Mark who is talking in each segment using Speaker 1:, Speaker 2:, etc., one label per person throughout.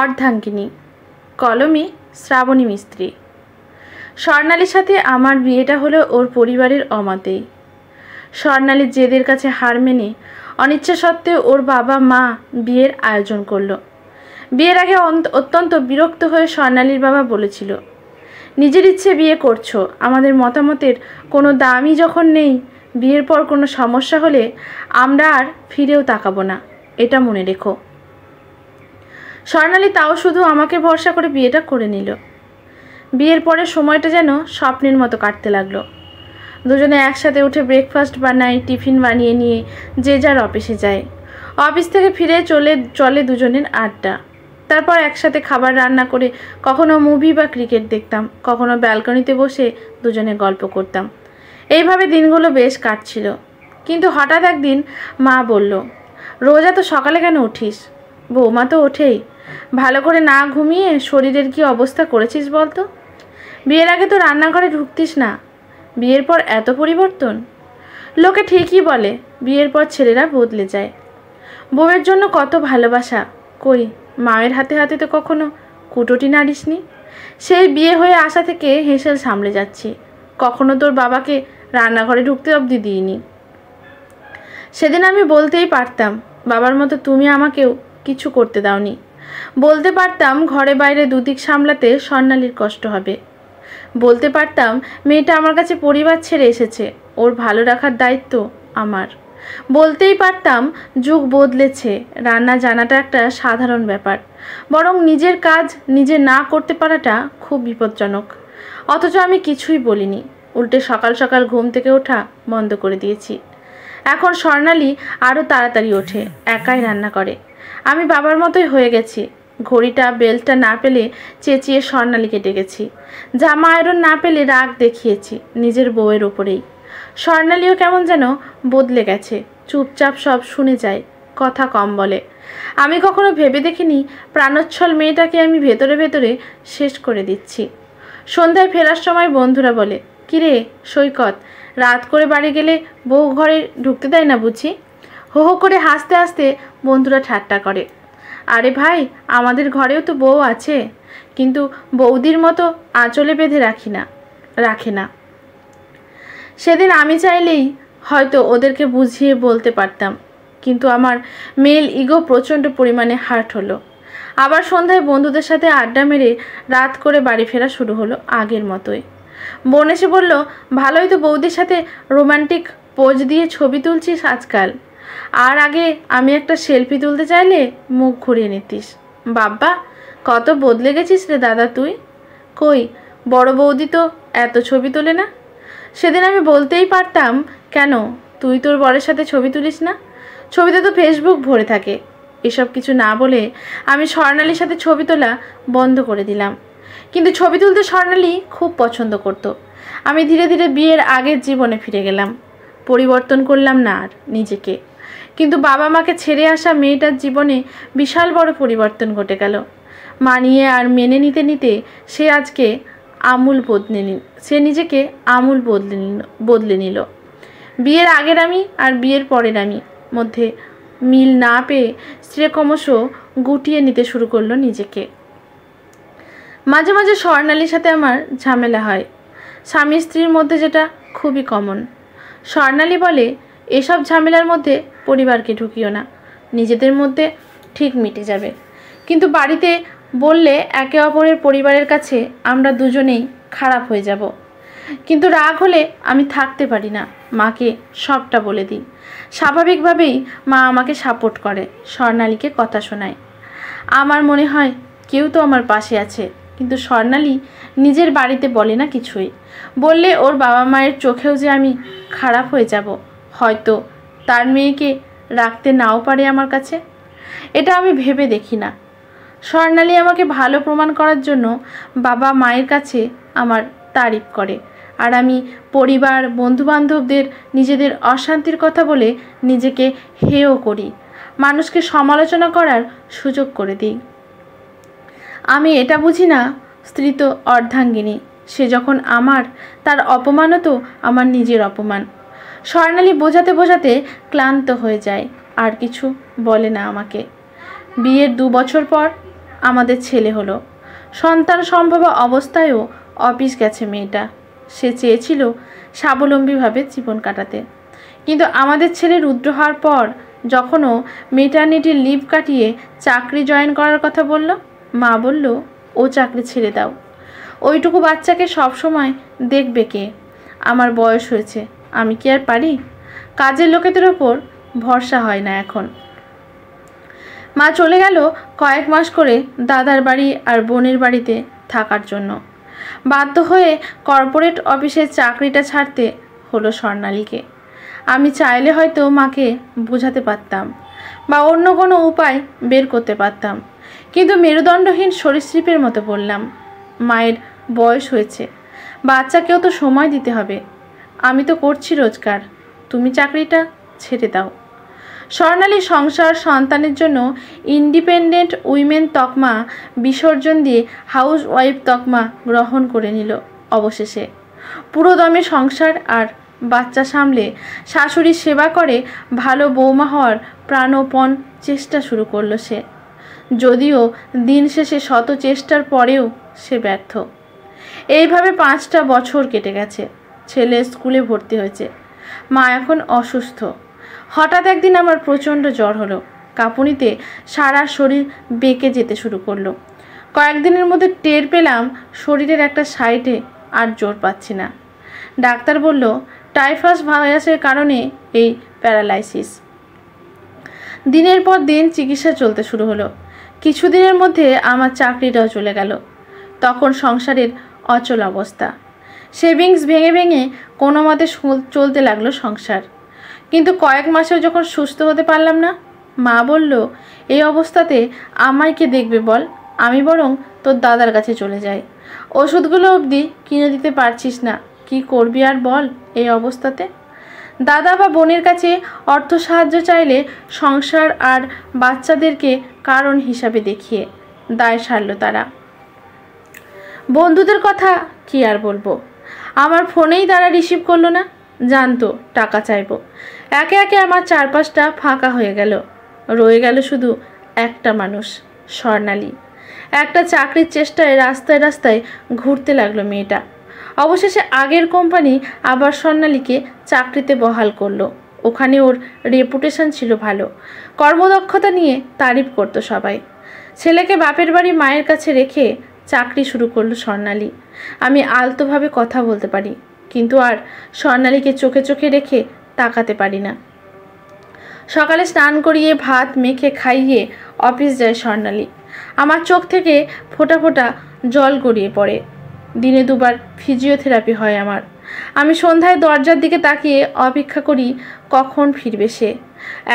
Speaker 1: অর্ধাঙ্গিনী, কলমে শ্রাবণী মিস্ত্রি। স্বর্ণালীর সাথে আমার বিয়েটা হলো ওর পরিবারের অমতেই। স্বর্ণালীর জেদের কাছে হার মেনে অনিচ্ছা সত্ত্বেও ওর বাবা মা বিয়ের আয়োজন করলো। বিয়ের আগে অত্যন্ত বিরক্ত হয়ে স্বর্ণালীর বাবা বলেছিল, নিজের ইচ্ছে বিয়ে করছো, আমাদের মতামতের কোনো দামই যখন নেই, বিয়ের পর কোনো সমস্যা হলে আমরা আর ফিরেও তাকাবো না, এটা মনে রেখো। স্বর্ণালী তাও শুধু আমাকে ভরসা করে বিয়েটা করে নিল। বিয়ের পরে সময়টা যেন স্বপ্নের মতো কাটতে লাগলো। দুজনে একসাথে উঠে ব্রেকফাস্ট বানাই, টিফিন বানিয়ে নিয়ে যে যার অফিসে যায়। অফিস থেকে ফিরে চলে দুজনের আড্ডা। তারপর একসাথে খাবার রান্না করে কখনো মুভি বা ক্রিকেট দেখতাম, কখনো ব্যালকনিতে বসে দুজনে গল্প করতাম। এইভাবে দিনগুলো বেশ কাটছিল। কিন্তু হঠাৎ একদিন মা বলল, রোজ এত সকালে কেন উঠিস? বৌমা তো ওঠেই। ভালো করে না ঘুমিয়ে শরীরের কি অবস্থা করেছিস বলতো? বিয়ের আগে তো রান্নাঘরে ঢুকতিস না, বিয়ের পর এত পরিবর্তন। লোকে ঠিকই বলে বিয়ের পর ছেলেরা বদলে যায়। বউয়ের জন্য কত ভালোবাসা, কই মায়ের হাতে হাতে তো কখনো কুটোটি নাড়িসনি। সেই বিয়ে হয়ে আসা থেকে হেসেল সামলে যাচ্ছি, কখনো তোর বাবাকে রান্নাঘরে ঢুকতে অবধি দিইনি। সেদিন আমি বলতেই পারতাম, বাবার মতো তুমি আমাকেও কিছু করতে দাওনি। বলতে পারতাম ঘরে বাইরে দুদিক সামলাতে স্বর্ণালীর কষ্ট হবে। বলতে পারতাম মেয়েটা আমার কাছে পরিবার ছেড়ে এসেছে, ওর ভালো রাখার দায়িত্ব আমার। বলতেই পারতাম যুগ বদলেছে, রান্না জানাটা একটা সাধারণ ব্যাপার, বরং নিজের কাজ নিজে না করতে পারাটা খুব বিপজ্জনক। অথচ আমি কিছুই বলিনি, উল্টে সকাল সকাল ঘুম থেকে ওঠা বন্ধ করে দিয়েছি। এখন স্বর্ণালী আরও তাড়াতাড়ি ওঠে, একাই রান্না করে। আমি বাবার মতোই হয়ে গেছি। ঘড়িটা বেলটা না পেলে চেঁচিয়ে স্বর্ণালীকে ডেকেছি, জামা আয়রন না পেলে রাগ দেখিয়েছি নিজের বউয়ের ওপরেই। স্বর্ণালীও কেমন যেন বদলে গেছে, চুপচাপ সব শুনে যায়, কথা কম বলে। আমি কখনো ভেবে দেখিনি প্রাণোচ্ছল মেয়েটাকে আমি ভেতরে ভেতরে শেষ করে দিচ্ছি। সন্ধ্যায় ফেরার সময় বন্ধুরা বলে, কিরে সৈকত, রাত করে বাড়ি গেলে বউ ঘরে ঢুকতে দেয় না বুঝি? হো হো করে হাসতে হাসতে বন্ধুরা ঠাট্টা করে। আরে ভাই, আমাদের ঘরেও তো বউ আছে, কিন্তু বৌদির মতো আঁচলে বেঁধে রাখে না। সেদিন আমি চাইলেই হয়তো ওদেরকে বুঝিয়ে বলতে পারতাম, কিন্তু আমার মেল ইগো প্রচণ্ড পরিমাণে হার্ট হলো। আবার সন্ধ্যায় বন্ধুদের সাথে আড্ডা মেরে রাত করে বাড়ি ফেরা শুরু হলো আগের মতোই। বোন এসে বলল, ভালোই তো বৌদির সাথে রোমান্টিক পোজ দিয়ে ছবি তুলছিস আজকাল, আর আগে আমি একটা সেলফি তুলতে চাইলে মুখ ঘুরিয়ে নিতিস। বাব্বা, কত বদলে গেছিস রে দাদা তুই। কই বড় বৌদি তো এত ছবি তোলে না। সেদিন আমি বলতেই পারতাম, কেন তুই তোর বরের সাথে ছবি তুলিস না? ছবিতে তো ফেসবুক ভরে থাকে। এসব কিছু না বলে আমি স্বর্ণালীর সাথে ছবি তোলা বন্ধ করে দিলাম। কিন্তু ছবি তুলতে স্বর্ণালী খুব পছন্দ করত। আমি ধীরে ধীরে বিয়ের আগের জীবনে ফিরে গেলাম। পরিবর্তন করলাম না আর নিজেকে, কিন্তু বাবা মাকে ছেড়ে আসা মেয়েটার জীবনে বিশাল বড় পরিবর্তন ঘটে গেল। মানিয়ে আর মেনে নিতে নিতে সে নিজেকে আমূল বদলে নিল। বিয়ের আগের আমি আর বিয়ের পরের আমি মধ্যে মিল না পেয়ে স্ত্রী ক্রমশ গুটিয়ে নিতে শুরু করলো নিজেকে। মাঝে মাঝে স্বর্ণালীর সাথে আমার ঝামেলা হয়, স্বামী স্ত্রীর মধ্যে, যেটা খুবই কমন। স্বর্ণালী বলে, এসব ঝামেলার মধ্যে পরিবারকে ঢুকিও না, নিজেদের মধ্যে ঠিক মিটে যাবে। কিন্তু বাড়িতে বললে একে অপরের পরিবারের কাছে আমরা দুজনেই খারাপ হয়ে যাব। কিন্তু রাগ হলে আমি থাকতে পারি না, মাকে সবটা বলে দিই। স্বাভাবিকভাবেই মা আমাকে সাপোর্ট করে, স্বর্ণালীকে কথা শোনায়। আমার মনে হয় কেউ তো আমার পাশে আছে, কিন্তু স্বর্ণালী নিজের বাড়িতে বলে না কিছুই। বললে ওর বাবা মায়ের চোখেও যে আমি খারাপ হয়ে যাব, হয়তো তার মেয়েকে রাখতে নাও পারে আমার কাছে। এটা আমি ভেবে দেখি না। স্বর্ণালী আমাকে ভালো প্রমাণ করার জন্য বাবা মায়ের কাছে আমার তারিফ করে, আর আমি পরিবার বন্ধুবান্ধবদের নিজেদের অশান্তির কথা বলে নিজেকে হেয় করি, মানুষকে সমালোচনা করার সুযোগ করে দিই। আমি এটা বুঝি না, স্ত্রী তো অর্ধাঙ্গিনী, সে যখন আমার, তার অপমানও তো আমার নিজের অপমান। স্বর্ণালী বোঝাতে বোঝাতে ক্লান্ত হয়ে যায়, আর কিছু বলে না আমাকে। বিয়ের 2 বছর পর আমাদের ছেলে হলো। সন্তান সম্ভব অবস্থায়ও অফিস গেছে মেয়েটা। সে চেয়েছিল স্বাবলম্বীভাবে জীবন কাটাতে, কিন্তু আমাদের ছেলে রুদ্র হওয়ার পর যখনও মেটার্নিটি লিভ কাটিয়ে চাকরি জয়েন করার কথা বলল, মা বলল ও চাকরি ছেড়ে দাও, ওইটুকু বাচ্চাকে সবসময় দেখবে কে? আমার বয়স হয়েছে, আমি কি আর পারি? কাজের লোকেদের ওপর ভরসা হয় না এখন। মা চলে গেল কয়েক মাস করে দাদার বাড়ি আর বোনের বাড়িতে থাকার জন্য। বাধ্য হয়ে কর্পোরেট অফিসের চাকরিটা ছাড়তে হলো স্বর্ণালীকে। আমি চাইলে হয়তো মাকে বোঝাতে পারতাম বা অন্য কোনো উপায় বের করতে পারতাম, কিন্তু মেরুদণ্ডহীন সরীসৃপের মতো বললাম, মায়ের বয়স হয়েছে, বাচ্চাকেও তো সময় দিতে হবে, আমি তো করছি রোজগার, তুমি চাকরিটা ছেড়ে দাও। স্বর্ণালী সংসার সন্তানের জন্য ইন্ডিপেন্ডেন্ট উইমেন তকমা বিসর্জন দিয়ে হাউস ওয়াইফ তকমা গ্রহণ করে নিল। অবশেষে পুরোদমে সংসার আর বাচ্চা সামলে শাশুড়ির সেবা করে ভালো বৌমা হওয়ার প্রাণপণ চেষ্টা শুরু করলো সে, যদিও দিন শেষে শত চেষ্টার পরেও সে ব্যর্থ। এইভাবে 5টা বছর কেটে গেছে। ছেলে স্কুলে ভর্তি হয়েছে, মা এখন অসুস্থ। হঠাৎ একদিন আমার প্রচণ্ড জ্বর হলো, কাঁপুনিতে সারা শরীর বেঁকে যেতে শুরু করলো। কয়েকদিনের মধ্যে টের পেলাম শরীরের একটা সাইডে আর জোর পাচ্ছি না। ডাক্তার বলল টাইফাস ভাইরাসের কারণে এই প্যারালাইসিস। দিনের পর দিন চিকিৎসা চলতে শুরু হলো। কিছুদিনের মধ্যে আমার চাকরিটাও চলে গেল। তখন সংসারের অচল অবস্থা। সেভিংস ভেঙে ভেঙে কোনো মতে চলতে লাগলো সংসার। কিন্তু কয়েক মাসেও যখন সুস্থ হতে পারলাম না, মা বলল এই অবস্থাতে আমায় কে দেখবে বল, আমি বরং তোর দাদার কাছে চলে যাই। ওষুধগুলো অবধি কিনে দিতে পারছিস না, কি করবি আর বল এই অবস্থাতে? দাদা বা বোনের কাছে অর্থ সাহায্য চাইলে সংসার আর বাচ্চাদেরকে কারণ হিসাবে দেখিয়ে দায় সারল তারা। বন্ধুদের কথা কি আর বলবো, আমার ফোনেই তারা রিসিভ করলো না, জানতো টাকা চাইবো। একে একে আমার চারপাশটা ফাঁকা হয়ে গেল। রয়ে গেল শুধু একটা মানুষ, স্বর্ণালী। একটা চাকরির চেষ্টায় রাস্তায় রাস্তায় ঘুরতে লাগলো মেয়েটা। অবশেষে আগের কোম্পানি আবার স্বর্ণালীকে চাকরিতে বহাল করলো। ওখানে ওর রেপুটেশন ছিল ভালো, কর্মদক্ষতা নিয়ে তারিফ করতো সবাই। ছেলেকে বাপের বাড়ি মায়ের কাছে রেখে চাকরি শুরু করলো স্বর্ণালী। আমি আলতোভাবে কথা বলতে পারি, কিন্তু আর স্বর্ণালীকে চোখে চোখে রেখে তাকাতে পারি না। সকালে স্নান করিয়ে ভাত মেখে খাইয়ে অফিস যায় স্বর্ণালী। আমার চোখ থেকে ফোঁটা ফোঁটা জল গড়িয়ে পড়ে। দিনে 2বার ফিজিওথেরাপি হয় আমার। আমি সন্ধ্যায় দরজার দিকে তাকিয়ে অপেক্ষা করি কখন ফিরবে সে।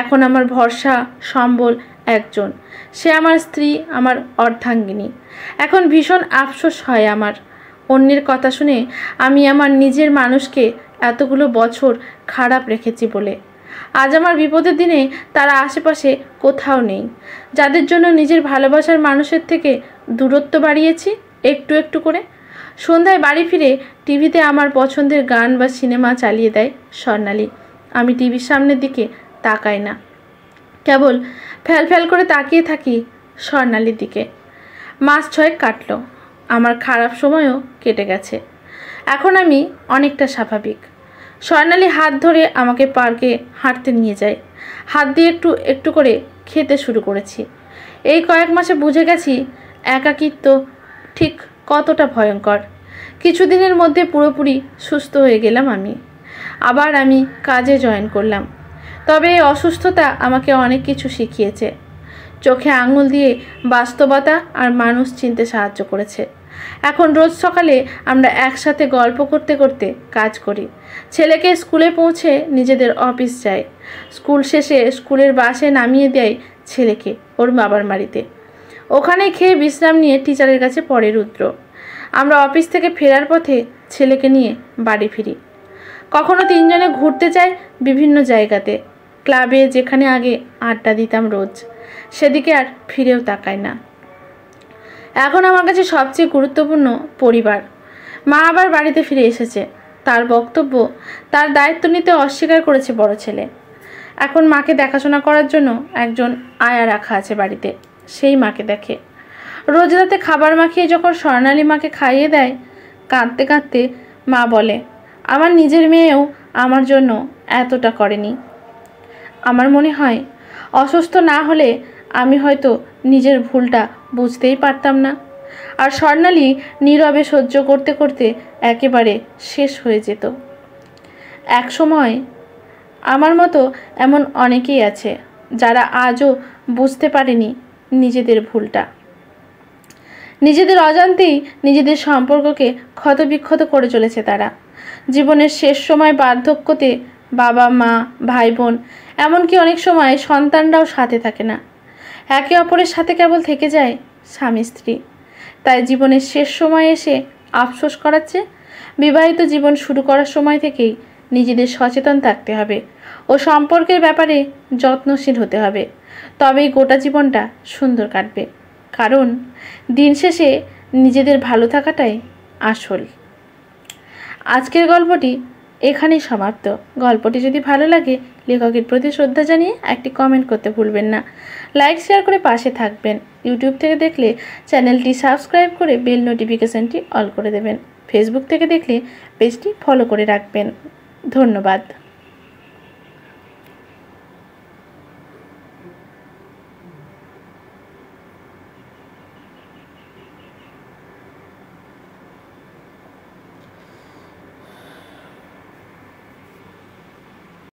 Speaker 1: এখন আমার ভরসা সম্বল একজন, সে আমার স্ত্রী, আমার অর্ধাঙ্গিনী। এখন ভীষণ আফসোস হয় আমার, অন্যের কথা শুনে আমি আমার নিজের মানুষকে এতগুলো বছর খারাপ রেখেছি বলে। আজ আমার বিপদের দিনে তারা আশেপাশে কোথাও নেই, যাদের জন্য নিজের ভালোবাসার মানুষের থেকে দূরত্ব বাড়িয়েছি একটু একটু করে। সন্ধ্যায় বাড়ি ফিরে টিভিতে আমার পছন্দের গান বা সিনেমা চালিয়ে দেয় স্বর্ণালী। আমি টিভির সামনের দিকে তাকাই না, কেবল ফ্যাল ফ্যাল করে তাকিয়ে থাকি স্বর্ণালীর দিকে। মাস 6 কাটলো, আমার খারাপ সময়ও কেটে গেছে। এখন আমি অনেকটা স্বাভাবিক। স্বর্ণালী হাত ধরে আমাকে পার্কে হাঁটতে নিয়ে যায়, হাত দিয়ে একটু একটু করে খেতে শুরু করেছি। এই কয়েক মাসে বুঝে গেছি একাকিত্ব ঠিক কতটা ভয়ঙ্কর। কিছুদিনের মধ্যে পুরোপুরি সুস্থ হয়ে গেলাম আমি। আবার আমি কাজে জয়েন করলাম। তবে এই অসুস্থতা আমাকে অনেক কিছু শিখিয়েছে। চোখে আঙুল দিয়ে বাস্তবতা আর মানুষ চিনতে সাহায্য করেছে। এখন রোজ সকালে আমরা একসাথে গল্প করতে করতে কাজ করি। ছেলেকে স্কুলে পৌঁছে নিজেদের অফিস যায়। স্কুল শেষে স্কুলের বাসে নামিয়ে দেয় ছেলেকে ওর বাবার বাড়িতে। ওখানে খেয়ে বিশ্রাম নিয়ে টিচারের কাছে পড়ে রুদ্র। আমরা অফিস থেকে ফেরার পথে ছেলেকে নিয়ে বাড়ি ফিরি। কখনো 3 জনে ঘুরতে যাই বিভিন্ন জায়গাতে, ক্লাবে, যেখানে আগে আড্ডা দিতাম রোজ, সেদিকে আর ফিরেও তাকাই না। এখন আমার কাছে সবচেয়ে গুরুত্বপূর্ণ পরিবার। মা আবার বাড়িতে ফিরে এসেছে। তার বক্তব্য, তার দায়িত্ব নিতে অস্বীকার করেছে বড় ছেলে। এখন মাকে দেখাশোনা করার জন্য একজন আয়া রাখা আছে বাড়িতে, সেই মাকে দেখে। রোজ রাতে খাবার মাখিয়ে যখন স্বর্ণালী মাকে খাইয়ে দেয়, কাঁদতে কাঁদতে মা বলে, আমার নিজের মেয়েও আমার জন্য এতটা করেনি। আমার মনে হয় অসুস্থ না হলে আমি হয়তো নিজের ভুলটা বুঝতেই পারতাম না, আর স্বর্ণালী নীরবে সহ্য করতে করতে একেবারে শেষ হয়ে যেত। এক সময় আমার মতো এমন অনেকেই আছে যারা আজও বুঝতে পারেনি নিজেদের ভুলটা। নিজেদের অজান্তেই নিজেদের সম্পর্ককে ক্ষতবিক্ষত করে চলেছে তারা। জীবনের শেষ সময় বার্ধক্যতে বাবা মা ভাই বোন এমনকি অনেক সময় সন্তানরাও সাথে থাকে না, একে অপরের সাথে কেবল থেকে যায় স্বামী স্ত্রী। তাই জীবনের শেষ সময় এসে আফসোস করাচ্ছে বিবাহিত জীবন শুরু করার সময় থেকেই নিজেদের সচেতন থাকতে হবে ও সম্পর্কের ব্যাপারে যত্নশীল হতে হবে, তবেই গোটা জীবনটা সুন্দর কাটবে। কারণ দিন শেষে নিজেদের ভালো থাকাটাই আসল। আজকের গল্পটি এখানেই সমাপ্ত। গল্পটি যদি ভালো লাগে লেখকের প্রতি শ্রদ্ধা জানিয়ে একটি কমেন্ট করতে ভুলবেন না। লাইক শেয়ার করে পাশে থাকবেন। ইউটিউব থেকে দেখলে চ্যানেলটি সাবস্ক্রাইব করে বেল নোটিফিকেশানটি অল করে দেবেন। ফেসবুক থেকে দেখলে পেজটি ফলো করে রাখবেন। ধন্যবাদ।